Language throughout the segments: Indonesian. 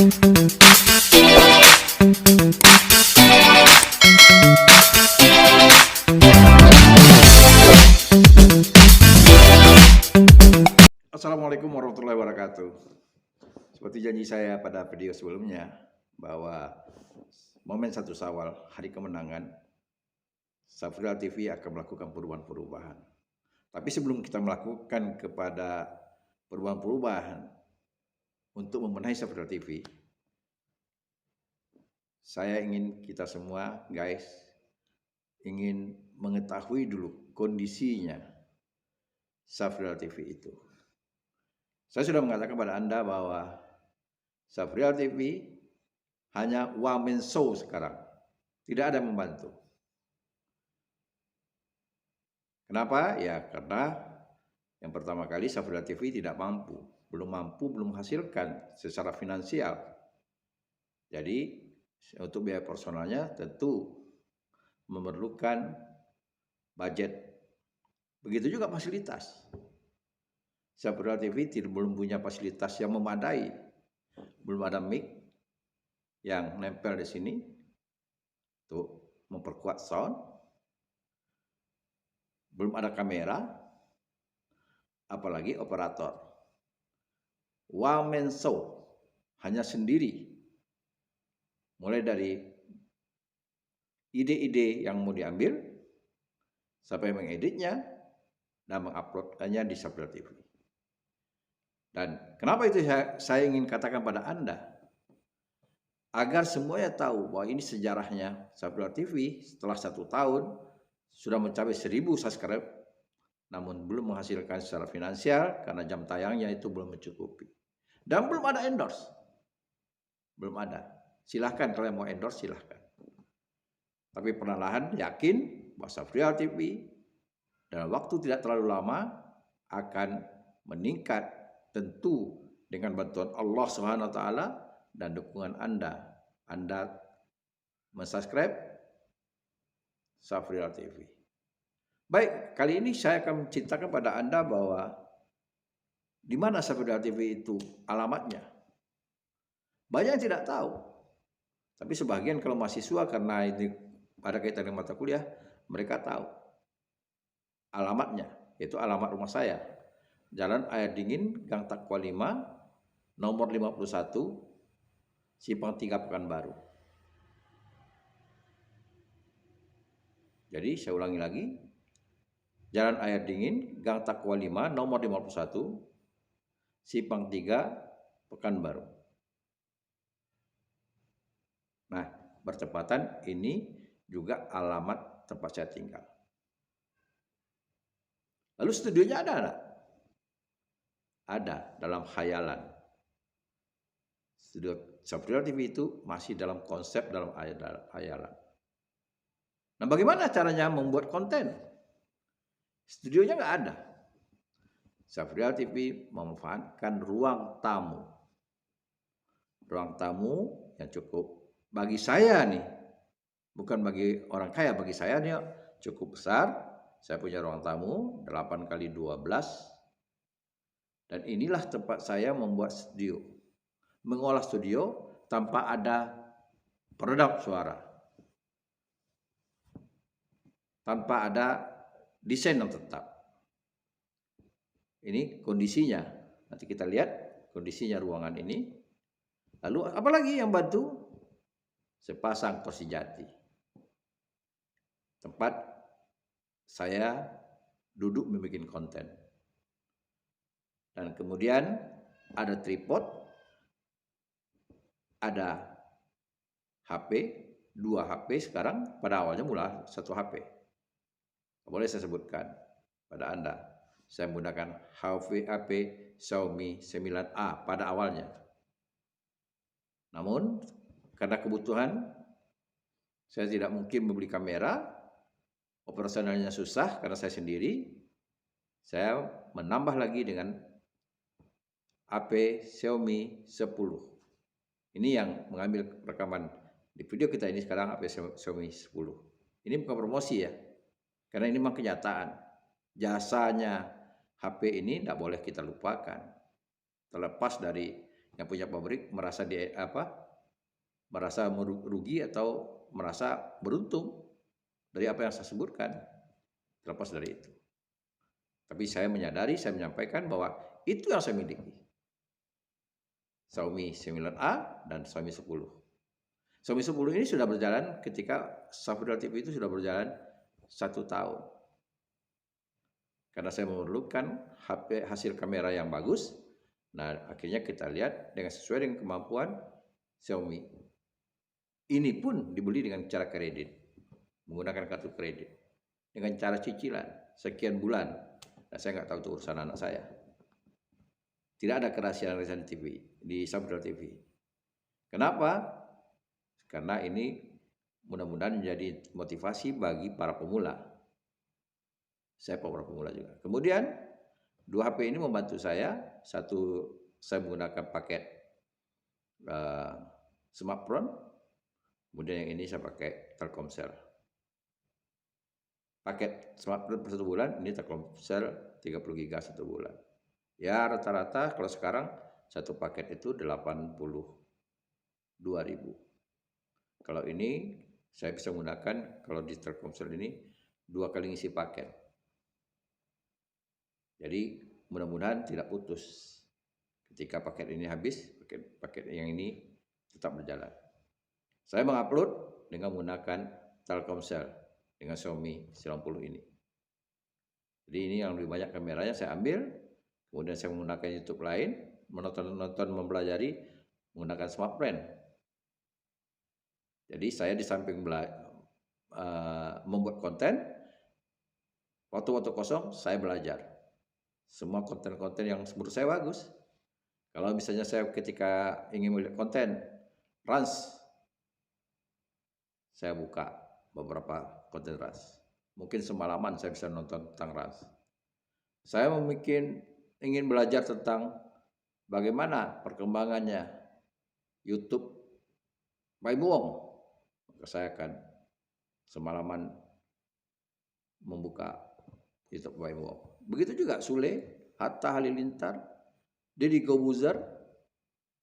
Assalamualaikum warahmatullahi wabarakatuh. Seperti janji saya pada video sebelumnya bahwa momen 1 Syawal, hari kemenangan, Safrial TV akan melakukan perubahan-perubahan. Tapi sebelum kita melakukan kepada perubahan-perubahan untuk membenahi Safrial TV, saya ingin kita semua, guys, ingin mengetahui dulu kondisinya Safrial TV itu. Saya sudah mengatakan pada Anda bahwa Safrial TV hanya one man show sekarang. Tidak ada yang membantu. Kenapa? Ya karena yang pertama kali Safrial TV tidak mampu, belum menghasilkan secara finansial. Jadi untuk biaya personalnya tentu memerlukan budget. Begitu juga fasilitas. Safrial TV belum punya fasilitas yang memadai. Belum ada mic yang nempel di sini untuk memperkuat sound. Belum ada kamera, apalagi operator. One man show, hanya sendiri. Mulai dari ide-ide yang mau diambil, sampai mengeditnya, dan menguploadkannya di Safrial TV. Dan kenapa itu saya ingin katakan pada Anda? Agar semuanya tahu bahwa ini sejarahnya Safrial TV setelah 1 tahun sudah mencapai 1000 subscribe, namun belum menghasilkan secara finansial karena jam tayangnya itu belum mencukupi. Dan belum ada endorse. Belum ada. Silahkan kalian mau endorse, silahkan. Tapi perlahan yakin bahwa Safrial TV dalam waktu tidak terlalu lama akan meningkat, tentu dengan bantuan Allah Subhanahu wa taala dan dukungan Anda. Anda mensubscribe Safrial TV. Baik, kali ini saya akan menceritakan pada Anda bahwa di mana Safrial TV itu alamatnya. Banyak yang tidak tahu. Tapi sebagian kalau mahasiswa karena ini ada kaitan dengan mata kuliah, mereka tahu alamatnya, yaitu alamat rumah saya. Jalan Air Dingin, Gang Takwa 5, nomor 51, Simpang 3 Pekanbaru. Jadi saya ulangi lagi. Jalan Air Dingin, Gang Takwa 5, nomor 51, Simpang 3 Pekanbaru. Nah, bertepatan ini juga alamat tempat saya tinggal. Lalu studionya ada enggak? Ada, dalam khayalan. Studio Safrial TV itu masih dalam konsep dalam khayalan. Nah, bagaimana caranya membuat konten? Studionya nggak ada. Safrial TV memanfaatkan ruang tamu. Ruang tamu yang cukup bagi saya nih, bukan bagi orang kaya, bagi saya nih cukup besar. Saya punya ruang tamu 8x12. Dan inilah tempat saya membuat studio. Mengolah studio tanpa ada peredam suara. Tanpa ada desain yang tetap. Ini kondisinya. Nanti kita lihat kondisinya ruangan ini. Lalu apalagi yang bantu? Sepasang kursi jati. Tempat saya duduk membuat konten. Dan kemudian ada tripod, ada HP, 2 HP sekarang, pada awalnya mula 1 HP. Boleh saya sebutkan pada Anda, saya menggunakan HP Xiaomi 9A pada awalnya. Namun karena kebutuhan, saya tidak mungkin membeli kamera, operasionalnya susah karena saya sendiri, saya menambah lagi dengan HP Xiaomi 10. Ini yang mengambil rekaman di video kita ini sekarang HP Xiaomi 10. Ini bukan promosi ya, karena ini memang kenyataan. Jasanya HP ini tidak boleh kita lupakan. Terlepas dari yang punya pabrik merasa merasa merugi atau merasa beruntung dari apa yang saya sebutkan. Terlepas dari itu. Tapi saya menyadari, saya menyampaikan bahwa itu yang saya miliki. Xiaomi 9A dan Xiaomi 10. Xiaomi 10 ini sudah berjalan ketika Safrudal TV itu sudah berjalan 1 tahun. Karena saya memerlukan HP hasil kamera yang bagus. Nah, akhirnya kita lihat sesuai dengan kemampuan Xiaomi. Ini pun dibeli dengan cara kredit, menggunakan kartu kredit, dengan cara cicilan sekian bulan. Nah, saya nggak tahu itu urusan anak saya. Tidak ada kerahasiaan di Safrudal TV. Kenapa? Karena ini mudah-mudahan menjadi motivasi bagi para pemula. Saya para pemula juga. Kemudian 2 HP ini membantu saya. Satu, saya menggunakan paket smartphone. Kemudian yang ini saya pakai Telkomsel. Paket smartphone per 1 bulan, ini Telkomsel 30 GB 1 bulan. Ya rata-rata kalau sekarang satu paket itu 82.000. Kalau ini saya bisa menggunakan, kalau di Telkomsel ini 2 kali ngisi paket. Jadi mudah-mudahan tidak putus. Ketika paket ini habis, paket yang ini tetap berjalan. Saya mengupload dengan menggunakan Telkomsel dengan Xiaomi 90 ini. Jadi ini yang lebih banyak kameranya saya ambil, kemudian saya menggunakan YouTube lain, menonton, mempelajari menggunakan smartphone. Jadi saya di samping membuat konten, waktu-waktu kosong saya belajar. Semua konten-konten yang menurut saya bagus. Kalau misalnya saya ketika ingin melihat konten Rans, saya buka beberapa konten Rans. Mungkin semalaman saya bisa nonton tentang Rans. Saya ingin belajar tentang bagaimana perkembangannya YouTube Baim Wong. Maka saya akan semalaman membuka YouTube Baim Wong. Begitu juga Sule, Hatta Halilintar, Deddy Kobuzer,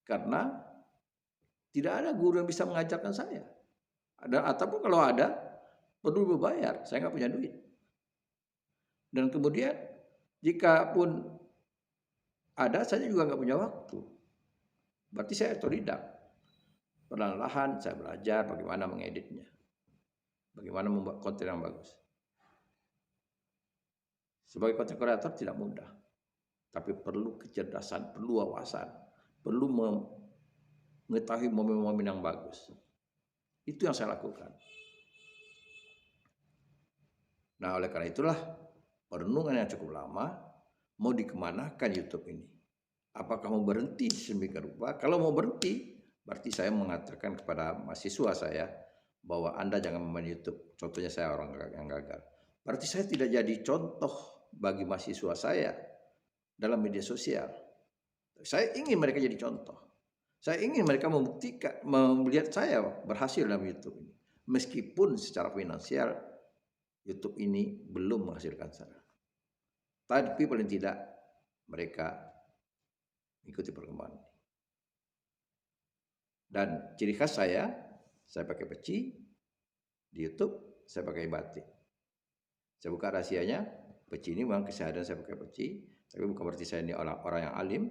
karena tidak ada guru yang bisa mengajarkan saya. Ataupun kalau ada, perlu berbayar. Saya nggak punya duit. Dan kemudian, jika pun ada, saya juga nggak punya waktu. Berarti saya otodidak. Perlahan-lahan saya belajar bagaimana mengeditnya. Bagaimana membuat konten yang bagus. Sebagai konten kreator tidak mudah. Tapi perlu kecerdasan, perlu wawasan, perlu mengetahui momen-momen yang bagus. Itu yang saya lakukan. Nah, oleh karena itulah perenungan yang cukup lama, mau dikemanakan YouTube ini? Apakah mau berhenti sedemikian rupa? Kalau mau berhenti, berarti saya mengatakan kepada mahasiswa saya bahwa Anda jangan main YouTube. Contohnya saya orang yang gagal. Berarti saya tidak jadi contoh bagi mahasiswa saya dalam media sosial. Saya ingin mereka jadi contoh. Saya ingin mereka membuktikan, melihat saya berhasil dalam YouTube ini. Meskipun secara finansial YouTube ini belum menghasilkan saya. Tapi paling tidak mereka ikuti perkembangan ini. Dan ciri khas saya pakai peci di YouTube, saya pakai batik. Saya buka rahasianya, peci ini memang keseharian saya pakai peci, tapi bukan berarti saya ini orang yang alim.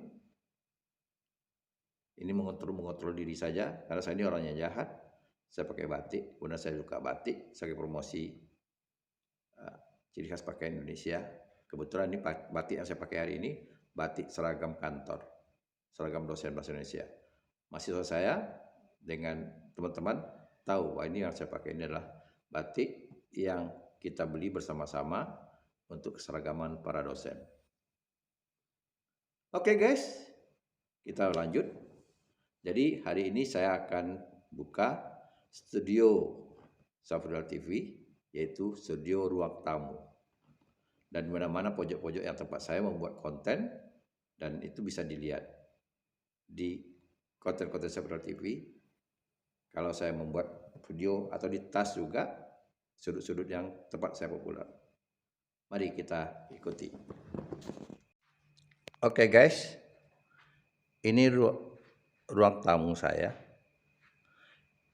Ini mengontrol diri saja, karena saya ini orangnya jahat. Saya pakai batik, kemudian saya suka batik sebagai promosi ciri khas pakaian Indonesia. Kebetulan ini batik yang saya pakai hari ini, batik seragam kantor, seragam dosen bahasa Indonesia. Mahasiswa saya dengan teman-teman tahu bahwa ini yang saya pakai ini adalah batik yang kita beli bersama-sama untuk keseragaman para dosen. Oke guys, kita lanjut. Jadi hari ini saya akan buka studio Safrudal TV, yaitu studio ruang tamu. Dan di mana-mana pojok-pojok yang tempat saya membuat konten, dan itu bisa dilihat di konten-konten Safrudal TV. Kalau saya membuat video atau di tas juga, sudut-sudut yang tempat saya populer. Mari kita ikuti. Oke guys, ini ruang tamu saya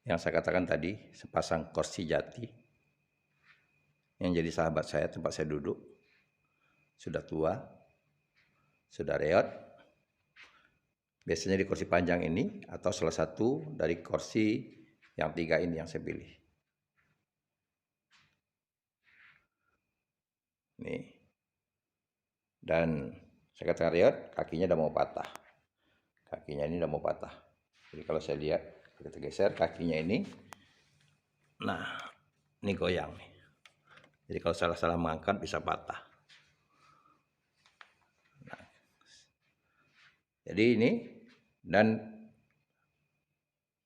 yang saya katakan tadi, sepasang kursi jati yang jadi sahabat saya, tempat saya duduk. Sudah tua, sudah reot. Biasanya di kursi panjang ini atau salah satu dari kursi yang 3 ini yang saya pilih. Nih. Dan saya katakan reot, kakinya udah mau patah. Kakinya ini udah mau patah. Jadi kalau saya lihat, kita geser kakinya ini, nah ini goyang nih. Jadi kalau salah-salah mengangkat bisa patah. Nah, jadi ini, dan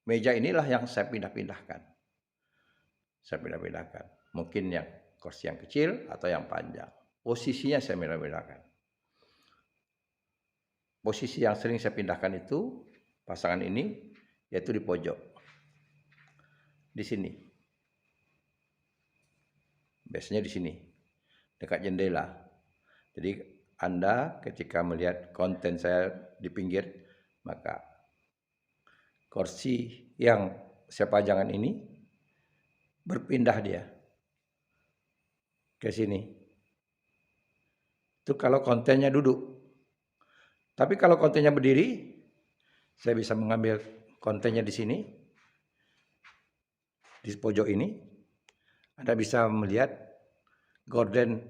meja inilah yang saya pindah-pindahkan. Saya pindah-pindahkan. Mungkin yang kursi yang kecil atau yang panjang. Posisinya saya pindah-pindahkan. Posisi yang sering saya pindahkan itu, pasangan ini, yaitu di pojok. Di sini. Biasanya di sini. Dekat jendela. Jadi Anda ketika melihat konten saya di pinggir, maka kursi yang saya pajangan ini berpindah dia ke sini. Itu kalau kontennya duduk. Tapi kalau kontennya berdiri, saya bisa mengambil kontennya di sini. Di pojok ini, Anda bisa melihat gorden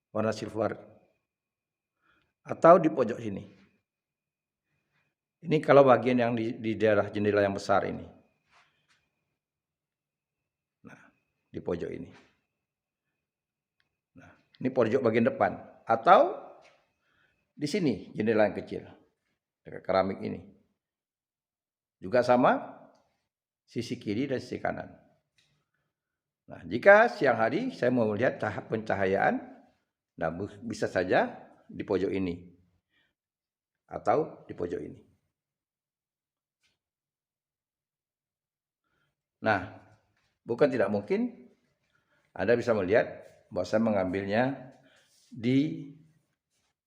warna silver. Atau di pojok sini. Ini kalau bagian yang di daerah jendela yang besar ini. Nah, di pojok ini. Nah, ini pojok bagian depan. Atau di sini jendela yang kecil. Dekat keramik ini. Juga sama sisi kiri dan sisi kanan. Nah, jika siang hari saya mau melihat tahap pencahayaan, nah bisa saja di pojok ini atau di pojok ini. Nah, bukan tidak mungkin Anda bisa melihat bahwa saya mengambilnya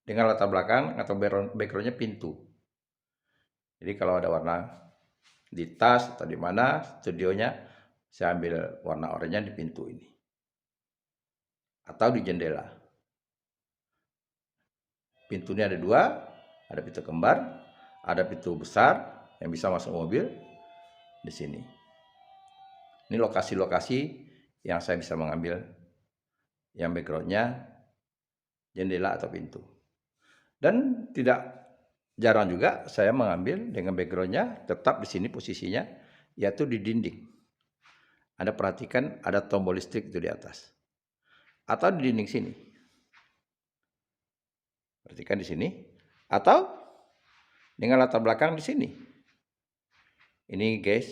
dengan latar belakang atau backgroundnya pintu. Jadi kalau ada warna di tas atau di mana studionya, saya ambil warna oranye di pintu ini. Atau di jendela. Pintunya ada 2, ada pintu kembar, ada pintu besar yang bisa masuk mobil di sini. Ini lokasi-lokasi yang saya bisa mengambil yang backgroundnya jendela atau pintu. Dan tidak jarang juga saya mengambil dengan backgroundnya tetap di sini posisinya, yaitu di dinding. Anda perhatikan ada tombol listrik itu di atas. Atau di dinding sini. Perhatikan di sini. Atau dengan latar belakang di sini. Ini guys,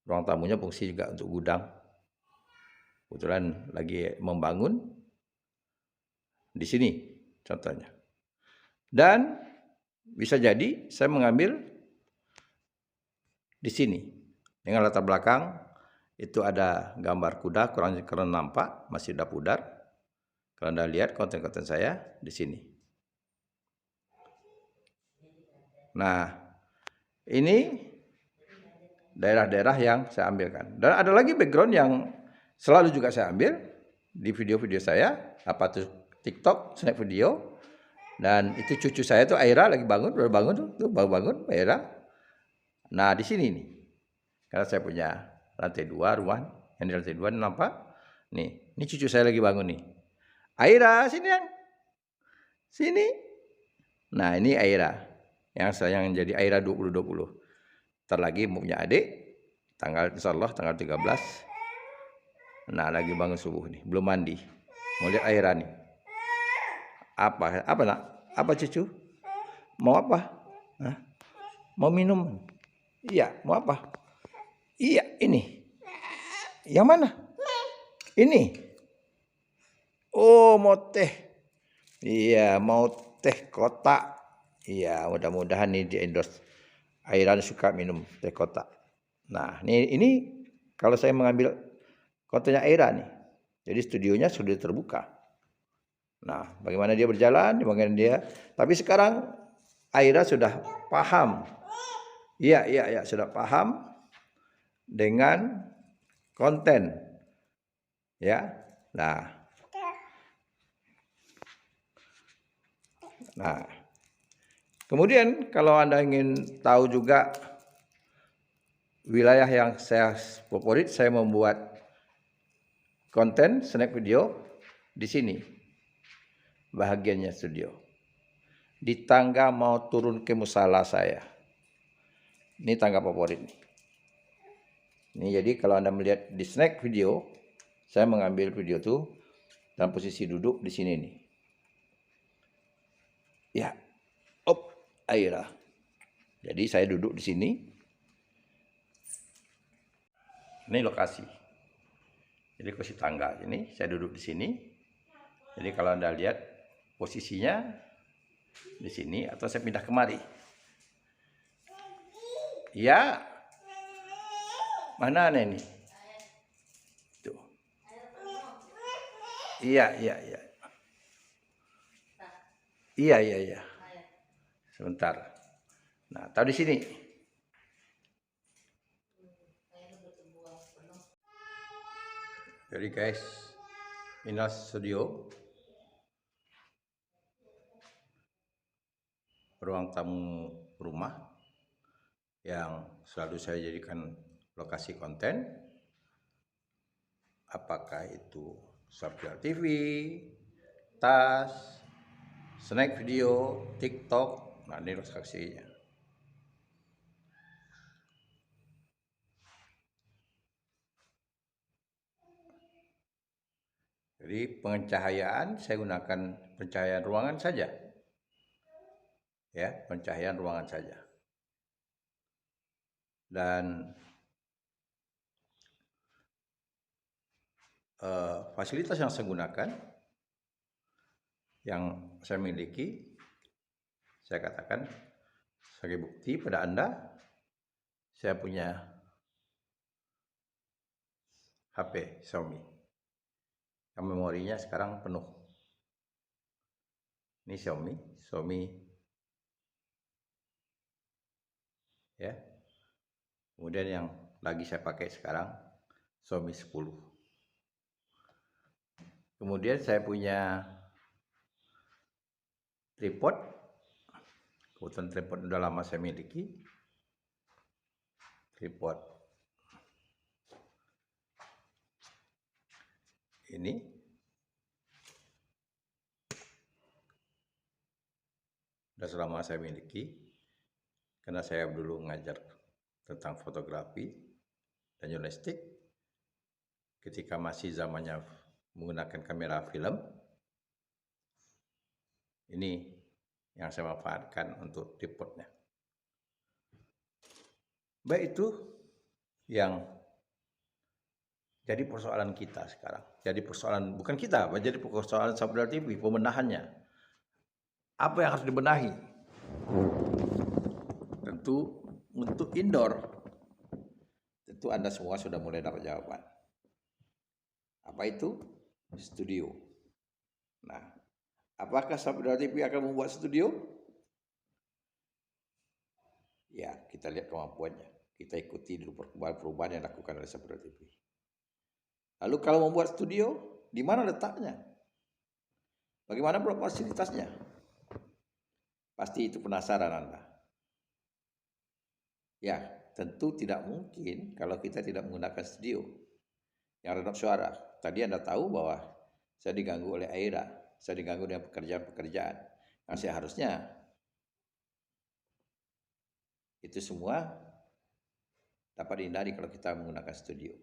ruang tamunya fungsi juga untuk gudang. Kebetulan lagi membangun di sini contohnya. Dan bisa jadi saya mengambil di sini dengan latar belakang itu ada gambar kuda, kurang nampak, masih ada pudar. Kalau Anda lihat konten-konten saya di sini. Nah, ini daerah-daerah yang saya ambilkan. Dan ada lagi background yang selalu juga saya ambil di video-video saya, apa tuh TikTok, snap video. Dan itu cucu saya tuh Aira lagi bangun, baru bangun tuh baru bangun Aira. Nah, di sini nih. Karena saya punya lantai 2 rumah, yang di lantai 2 nampak. Nih, ini cucu saya lagi bangun nih. Aira, sini yang. Sini. Nah, ini Aira. Yang jadi Aira 2020. Ntar lagi mau punya adik, insyaallah tanggal 13. Nah, lagi bangun subuh nih, belum mandi. Mau lihat Aira nih. Apa nak? Apa cucu? Mau apa? Hah? Mau minum? Iya, mau apa? Iya, ini. Yang mana? Ini. Oh, mau teh. Iya, mau teh kotak. Iya, mudah-mudahan nih di endorse. Airan suka minum teh kotak. Nah, ini kalau saya mengambil kontennya Aira nih. Jadi studionya sudah terbuka. Nah, bagaimana dia berjalan, bagaimana dia. Tapi sekarang Aira sudah paham. Iya, sudah paham dengan konten. Ya. Nah, kemudian kalau Anda ingin tahu juga wilayah yang saya favorit, saya membuat konten snack video di sini. Bahagiannya studio. Di tangga mau turun ke musala saya. Ini tangga favorit nih. Ini jadi kalau Anda melihat di snack video, saya mengambil video tuh dalam posisi duduk di sini nih. Ya. Airah. Jadi saya duduk di sini. Ini lokasi. Jadi posisi tangga ini, saya duduk di sini. Jadi kalau Anda lihat posisinya di sini atau saya pindah kemari. Ya. Mana ini? Tuh. Iya. Iya. Sebentar. Nah, tahu di sini. Jadi guys, inilah studio. Ruang tamu rumah yang selalu saya jadikan lokasi konten. Apakah itu Subviral TV, tas, snack video, TikTok. Nah, ini lokasinya. Jadi pencahayaan saya gunakan pencahayaan ruangan saja. Ya, pencahayaan ruangan saja. Dan fasilitas yang saya gunakan, yang saya miliki, saya katakan sebagai bukti pada Anda, saya punya HP Xiaomi yang memorinya sekarang penuh. Ini Xiaomi ya. Kemudian yang lagi saya pakai sekarang Xiaomi 10. Kemudian saya punya tripod. Kebetulan tripod udah lama saya miliki. Tripod ini udah selama saya miliki karena saya dulu ngajar tentang fotografi dan jurnalistik ketika masih zamannya menggunakan kamera film. Ini yang saya manfaatkan untuk tripodnya. Baik, itu yang jadi persoalan kita sekarang. Jadi persoalan bukan kita, menjadi persoalan Subviral TV, pembenahannya. Apa yang harus dibenahi? Tentu untuk indoor, tentu Anda semua sudah mulai dapat jawaban. Apa itu? Studio. Nah, apakah Subviral TV akan membuat studio? Ya, kita lihat kemampuannya. Kita ikuti dulu perubahan-perubahan yang dilakukan oleh Subviral TV. Lalu kalau membuat studio, di mana letaknya? Bagaimana pula fasilitasnya? Pasti itu penasaran Anda. Ya, tentu tidak mungkin kalau kita tidak menggunakan studio yang redap suara. Tadi Anda tahu bahwa saya diganggu oleh Aira, saya diganggu dengan pekerjaan-pekerjaan. Nah, seharusnya itu semua dapat dihindari kalau kita menggunakan studio.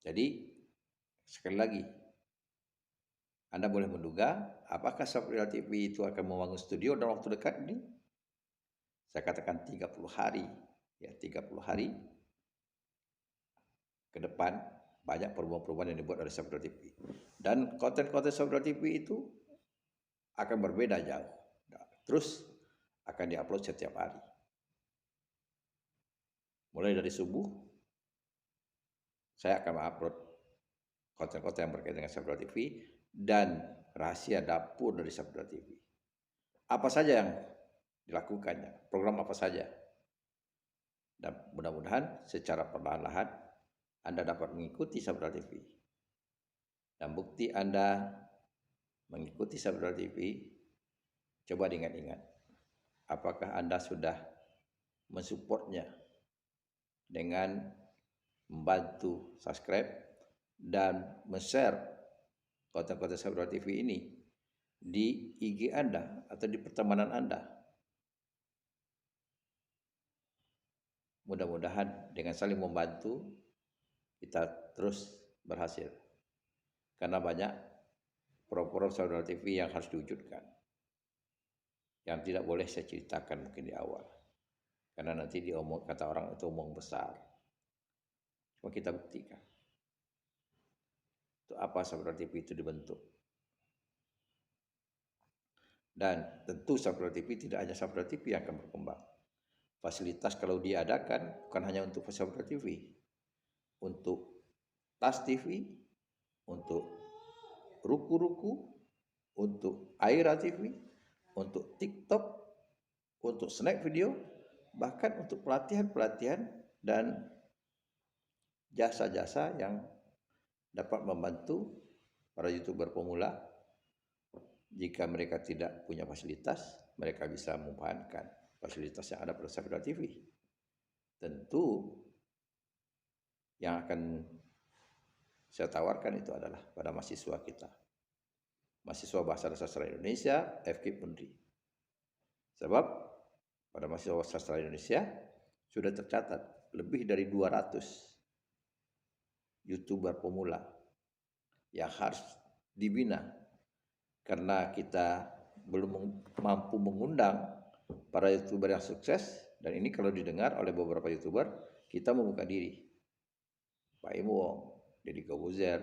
Jadi, sekali lagi, Anda boleh menduga apakah Subviral TV itu akan membangun studio dalam waktu dekat ini? Saya katakan 30 hari. Ya, 30 hari ke depan banyak perubahan-perubahan yang dibuat oleh Subviral TV. Dan konten-konten Subviral TV itu akan berbeda jauh. Terus akan diupload setiap hari. Mulai dari subuh, saya akan mengupload konten-konten yang berkaitan dengan Subviral TV dan rahasia dapur dari Subviral TV. Apa saja yang dilakukannya, program apa saja. Dan mudah-mudahan secara perlahan-lahan Anda dapat mengikuti Sabda TV. Dan bukti Anda mengikuti Sabda TV, coba diingat-ingat. Apakah Anda sudah mensupportnya dengan membantu subscribe dan men-share konten-konten Sabda TV ini di IG Anda atau di pertemanan Anda. Mudah-mudahan dengan saling membantu kita terus berhasil. Karena banyak program Sabda TV yang harus diwujudkan. Yang tidak boleh saya ceritakan mungkin di awal. Karena nanti kata orang itu omong besar. Cuma kita buktikan. Itu apa Sabda TV itu dibentuk. Dan tentu Sabda TV tidak hanya Sabda TV yang akan berkembang. Fasilitas kalau diadakan bukan hanya untuk Sabda TV, untuk Tas TV, untuk ruku-ruku, untuk Aira TV, untuk TikTok, untuk snack video, bahkan untuk pelatihan-pelatihan dan jasa-jasa yang dapat membantu para YouTuber pemula. Jika mereka tidak punya fasilitas, mereka bisa memanfaatkan fasilitas yang ada pada Sabda TV. Tentu yang akan saya tawarkan itu adalah pada mahasiswa kita. Mahasiswa Bahasa dan Sastra Indonesia, FKIP Unri. Sebab pada mahasiswa sastra Indonesia sudah tercatat lebih dari 200 YouTuber pemula yang harus dibina karena kita belum mampu mengundang para YouTuber yang sukses. Dan ini kalau didengar oleh beberapa YouTuber, kita membuka diri. Pak Imo Wong, Deddy Kobuzer,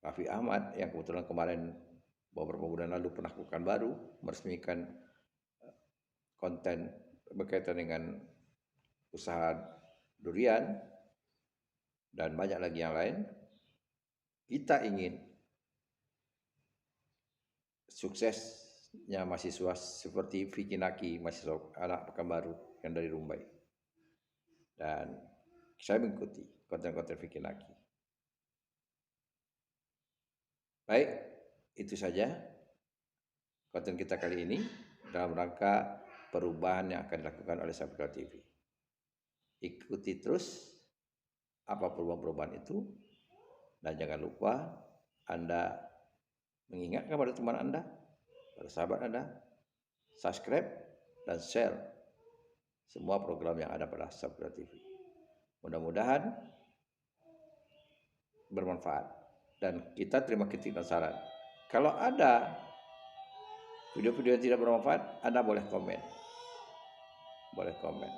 Raffi Ahmad yang kebetulan kemarin beberapa bulan lalu pernah Pekanbaru meresmikan konten berkaitan dengan usaha durian dan banyak lagi yang lain. Kita ingin suksesnya mahasiswa seperti Vicky Naki, mahasiswa anak Pekanbaru yang dari Rumbai. Dan saya mengikuti konten-konten Vicky Naki. Baik, itu saja konten kita kali ini dalam rangka perubahan yang akan dilakukan oleh Sabda TV. Ikuti terus apa perubahan-perubahan itu, dan jangan lupa Anda mengingatkan pada teman Anda, pada sahabat Anda, subscribe dan share semua program yang ada pada Sabda TV. Mudah-mudahan bermanfaat. Dan kita terima kritik dan saran. Kalau ada video-video yang tidak bermanfaat, Anda boleh komen. Boleh komen.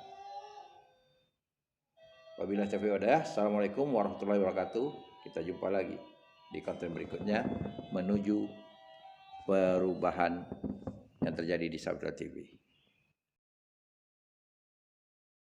Wabillahi taufiq wal hidayah. Assalamualaikum warahmatullahi wabarakatuh. Kita jumpa lagi di konten berikutnya menuju perubahan yang terjadi di Sabda TV.